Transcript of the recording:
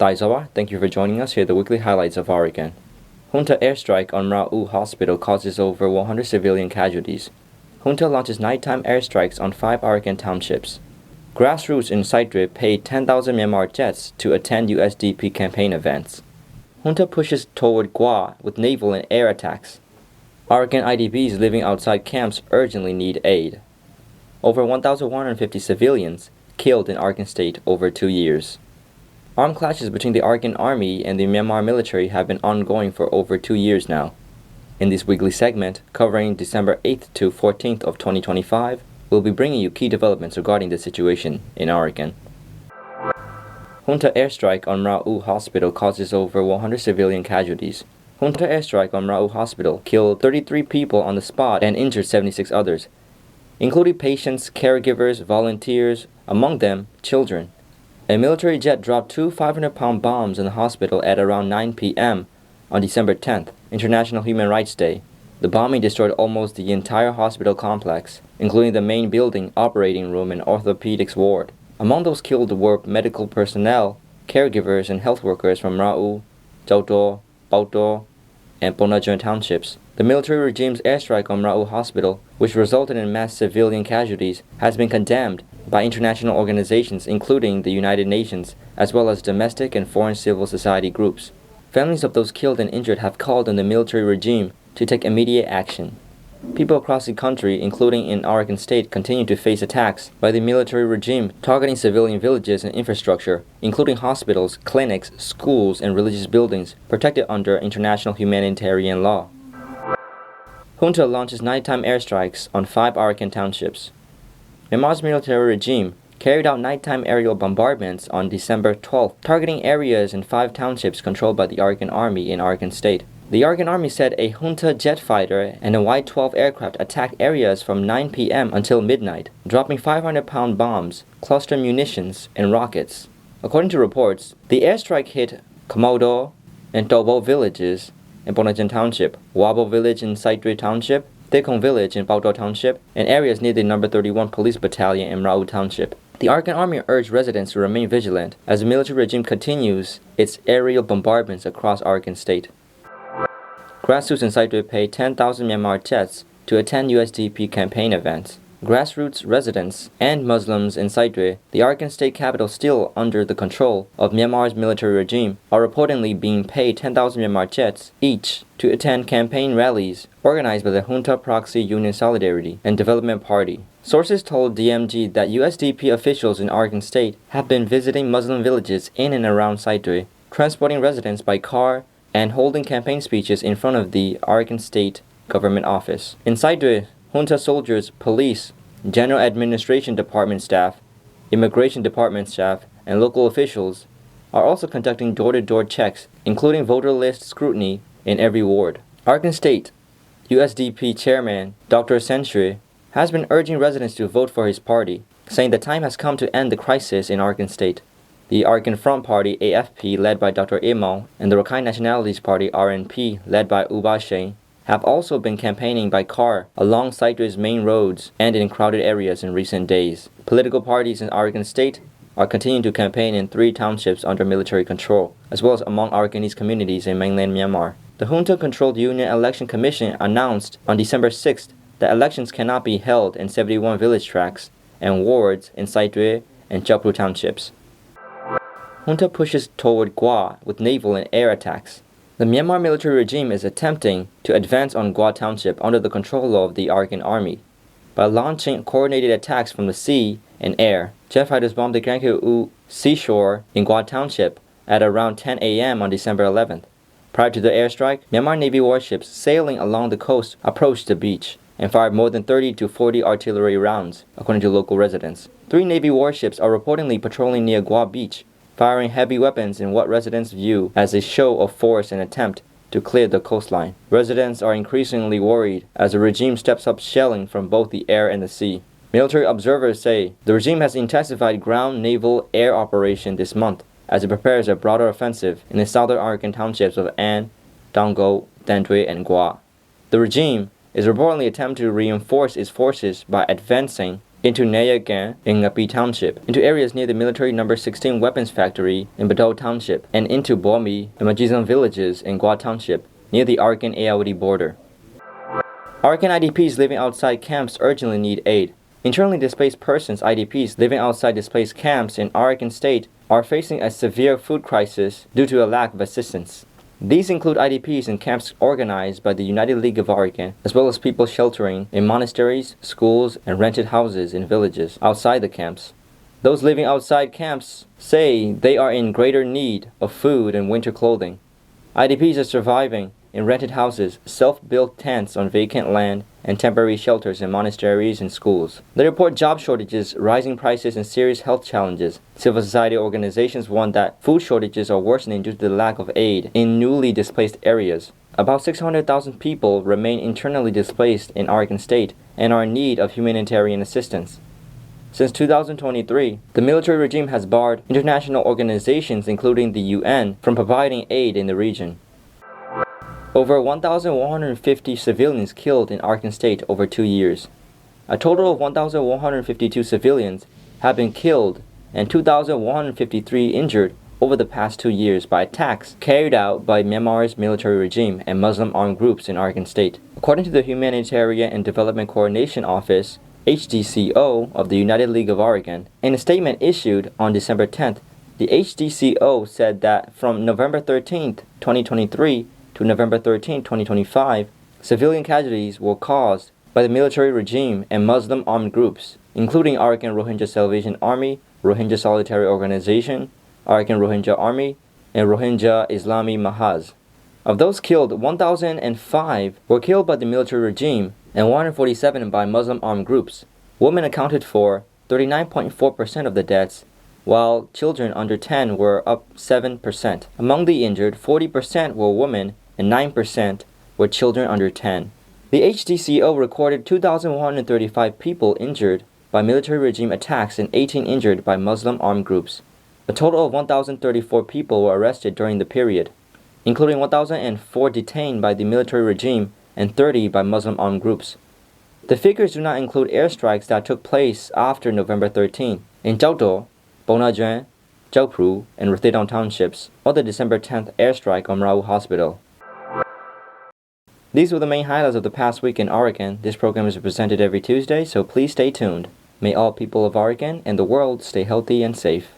Taizawa, thank you for joining us. Here are the weekly highlights of Arakan. Junta airstrike on Mrauk-U Hospital causes over 100 civilian casualties. Junta launches nighttime airstrikes on 5 Arakan townships. Grassroots in Sittwe paid 10,000 Myanmar jets to attend USDP campaign events. Junta pushes toward Gua with naval and air attacks. Arakan IDPs living outside camps urgently need aid. Over 1,150 civilians killed in Arakan State over 2 years. Armed clashes between the Arakan Army and the Myanmar military have been ongoing for over 2 years now. In this weekly segment, covering December 8th to 14th of 2025, we'll be bringing you key developments regarding the situation in Arakan. Junta airstrike on Mrauk-U Hospital causes over 100 civilian casualties. Junta airstrike on Mrauk-U Hospital killed 33 people on the spot and injured 76 others, including patients, caregivers, volunteers, among them children. A military jet dropped 2 500-pound bombs in the hospital at around 9 p.m. on December 10th, International Human Rights Day. The bombing destroyed almost the entire hospital complex, including the main building, operating room, and orthopedics ward. Among those killed were medical personnel, caregivers, and health workers from Mrauk-U, Chauto, Pauto, and Ponajon townships. The military regime's airstrike on Mrauk-U Hospital, which resulted in mass civilian casualties, has been condemned by international organizations including the United Nations, as well as domestic and foreign civil society groups. Families of those killed and injured have called on the military regime to take immediate action. People across the country, including in Arakan State, continue to face attacks by the military regime targeting civilian villages and infrastructure, including hospitals, clinics, schools, and religious buildings protected under international humanitarian law. Junta launches nighttime airstrikes on 5 Arakan townships. Myanmar's military regime carried out nighttime aerial bombardments on December 12th, targeting areas in 5 townships controlled by the Arakan Army in Arakan State. The Arakan Army said a junta jet fighter and a Y-12 aircraft attacked areas from 9 p.m. until midnight, dropping 500-pound bombs, cluster munitions, and rockets. According to reports, the airstrike hit Komodo and Tobo villages in Ponajon Township, Wabo Village in Sittwe Township, Thekong Village in Pauto Township, and areas near the No. 31 Police Battalion in Mrauk-U Township. The Arakan Army urged residents to remain vigilant as the military regime continues its aerial bombardments across Arakan State. Grassroots in Sittwe paid 10,000 Myanmar jets to attend USDP campaign events. Grassroots residents and Muslims in Sittwe, the Arakan State capital still under the control of Myanmar's military regime, are reportedly being paid 10,000 Myanmar jets each to attend campaign rallies organized by the Junta Proxy Union Solidarity and Development Party. Sources told DMG that USDP officials in Arakan State have been visiting Muslim villages in and around Sittwe, transporting residents by car, and holding campaign speeches in front of the Arakan State government office. In Sittwe, junta soldiers, police, general administration department staff, immigration department staff, and local officials are also conducting door-to-door checks, including voter list scrutiny in every ward. Arakan State USDP chairman Dr. Sittwe has been urging residents to vote for his party, saying the time has come to end the crisis in Arakan State. The Arakan Front Party AFP, led by Dr. Imao, and the Rakhine Nationalities Party RNP, led by Ubashe, have also been campaigning by car along Sittwe's main roads and in crowded areas in recent days. Political parties in Arakan State are continuing to campaign in 3 townships under military control, as well as among Arakanese communities in mainland Myanmar. The junta-controlled Union Election Commission announced on December 6th that elections cannot be held in 71 village tracts and wards in Sittwe and Chapru townships. Junta pushes toward Gua with naval and air attacks. The Myanmar military regime is attempting to advance on Gua Township under the control of the Arakan Army by launching coordinated attacks from the sea and air. Jet fighters bombed the Mrauk-U seashore in Gua Township at around 10 a.m. on December 11th. Prior to the airstrike, Myanmar Navy warships sailing along the coast approached the beach and fired more than 30 to 40 artillery rounds, according to local residents. 3 Navy warships are reportedly patrolling near Gua Beach, firing heavy weapons in what residents view as a show of force and attempt to clear the coastline. Residents are increasingly worried as the regime steps up shelling from both the air and the sea. Military observers say the regime has intensified ground, naval, air operation this month as it prepares a broader offensive in the southern Arakan townships of An, Dango, Dantwe, and Gua. The regime is reportedly attempting to reinforce its forces by advancing into Nayagan in Ngapi Township, into areas near the military No. 16 weapons factory in Badao Township, and into Bomi and Majizan villages in Gua Township, near the Arakan Ayawadi border. Arakan IDPs living outside camps urgently need aid. Internally displaced persons, IDPs, living outside displaced camps in Arakan State are facing a severe food crisis due to a lack of assistance. These include IDPs in camps organized by the United League of Arakan, as well as people sheltering in monasteries, schools, and rented houses in villages outside the camps. Those living outside camps say they are in greater need of food and winter clothing. IDPs are surviving in rented houses, self-built tents on vacant land, and temporary shelters in monasteries and schools. They report job shortages, rising prices, and serious health challenges. Civil society organizations warn that food shortages are worsening due to the lack of aid in newly displaced areas. About 600,000 people remain internally displaced in Arakan State and are in need of humanitarian assistance. Since 2023, the military regime has barred international organizations, including the UN, from providing aid in the region. Over 1,150 civilians killed in Arakan State over 2 years. A total of 1,152 civilians have been killed and 2,153 injured over the past 2 years by attacks carried out by Myanmar's military regime and Muslim armed groups in Arakan State. According to the Humanitarian and Development Coordination Office, HDCO, of the United League of Arakan, in a statement issued on December 10th, the HDCO said that from November 13th, 2023 to November 13, 2025, civilian casualties were caused by the military regime and Muslim armed groups, including Arakan Rohingya Salvation Army, Rohingya Solitary Organization, Arakan Rohingya Army, and Rohingya Islami Mahaz. Of those killed, 1,005 were killed by the military regime and 147 by Muslim armed groups. Women accounted for 39.4% of the deaths, while children under 10 were up 7%. Among the injured, 40% were women and 9% were children under 10. The HDCO recorded 2,135 people injured by military regime attacks and 18 injured by Muslim armed groups. A total of 1,034 people were arrested during the period, including 1,004 detained by the military regime and 30 by Muslim armed groups. The figures do not include airstrikes that took place after November 13 in Chauto, Bonajuan, Jiaopru, and Rakhine townships, or the December 10th airstrike on Mrauk-U Hospital. These were the main highlights of the past week in Arakan. This program is presented every Tuesday, so please stay tuned. May all people of Arakan and the world stay healthy and safe.